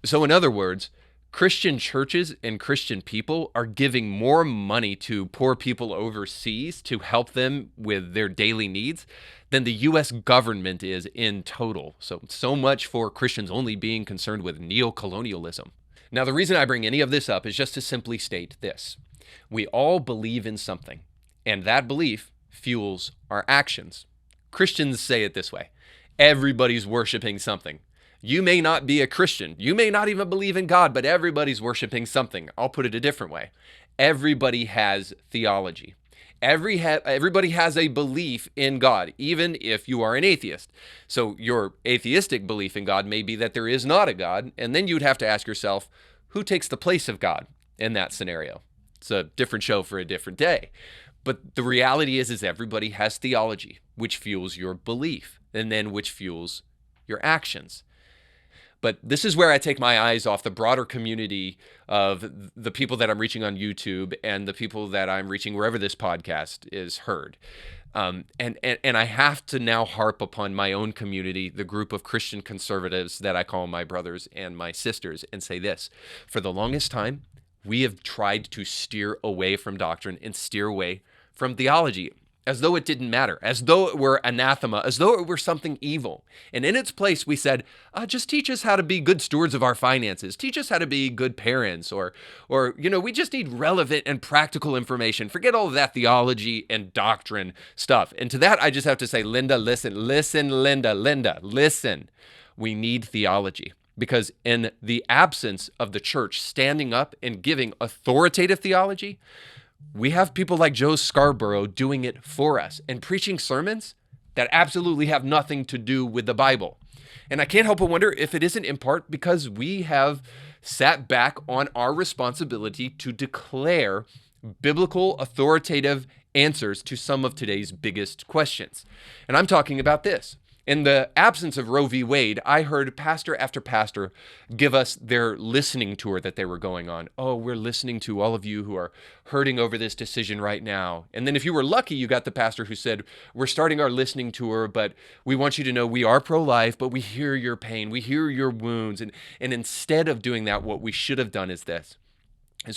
So in other words, Christian churches and Christian people are giving more money to poor people overseas to help them with their daily needs than the U.S. government is in total. So much for Christians only being concerned with neo-colonialism. Now, the reason I bring any of this up is just to simply state this. We all believe in something, and that belief fuels our actions. Christians say it this way: everybody's worshiping something. You may not be a Christian. You may not even believe in God, but everybody's worshiping something. I'll put it a different way. Everybody has theology. Everybody has a belief in God, even if you are an atheist. So your atheistic belief in God may be that there is not a God, and then you'd have to ask yourself, who takes the place of God in that scenario? It's a different show for a different day. But the reality is everybody has theology, which fuels your belief, and then which fuels your actions. But this is where I take my eyes off the broader community of the people that I'm reaching on YouTube and the people that I'm reaching wherever this podcast is heard. And I have to now harp upon my own community, the group of Christian conservatives that I call my brothers and my sisters, and say this: for the longest time, we have tried to steer away from doctrine and steer away from theology, as though it didn't matter, as though it were anathema, as though it were something evil. And in its place, we said, just teach us how to be good stewards of our finances. Teach us how to be good parents, or we just need relevant and practical information. Forget all of that theology and doctrine stuff. And to that, I just have to say, Linda, listen. We need theology. Because in the absence of the church standing up and giving authoritative theology, we have people like Joe Scarborough doing it for us and preaching sermons that absolutely have nothing to do with the Bible. And I can't help but wonder if it isn't in part because we have sat back on our responsibility to declare biblical authoritative answers to some of today's biggest questions. And I'm talking about this. In the absence of Roe v. Wade, I heard pastor after pastor give us their listening tour that they were going on. Oh, we're listening to all of you who are hurting over this decision right now. And then if you were lucky, you got the pastor who said, we're starting our listening tour, but we want you to know we are pro-life, but we hear your pain, we hear your wounds. And instead of doing that, what we should have done is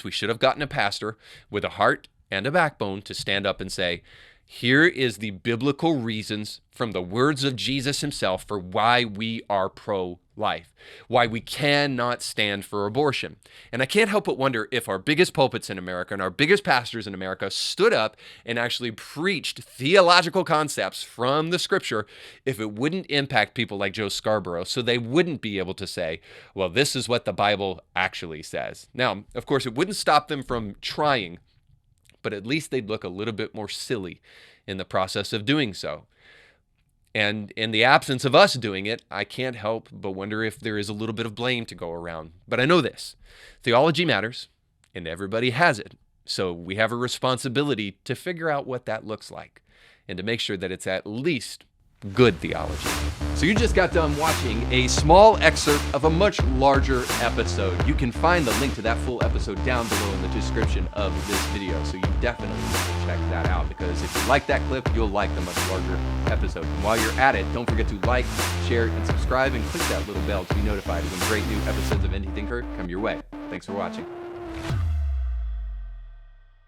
we should have gotten a pastor with a heart and a backbone to stand up and say, here is the biblical reasons from the words of Jesus himself for why we are pro-life, why we cannot stand for abortion. And I can't help but wonder if our biggest pulpits in America and our biggest pastors in America stood up and actually preached theological concepts from the scripture, if it wouldn't impact people like Joe Scarborough, so they wouldn't be able to say, well, this is what the Bible actually says. Now, of course, it wouldn't stop them from trying, but at least they'd look a little bit more silly in the process of doing so. And in the absence of us doing it, I can't help but wonder if there is a little bit of blame to go around. But I know this: theology matters, and everybody has it. So we have a responsibility to figure out what that looks like and to make sure that it's at least good theology. So you just got done watching a small excerpt of a much larger episode. You can find the link to that full episode down below in the description of this video. So you definitely need to check that out, because if you like that clip, you'll like the much larger episode. And while you're at it, don't forget to like, share, and subscribe, and click that little bell to be notified when great new episodes of Anything Heard come your way. Thanks for watching.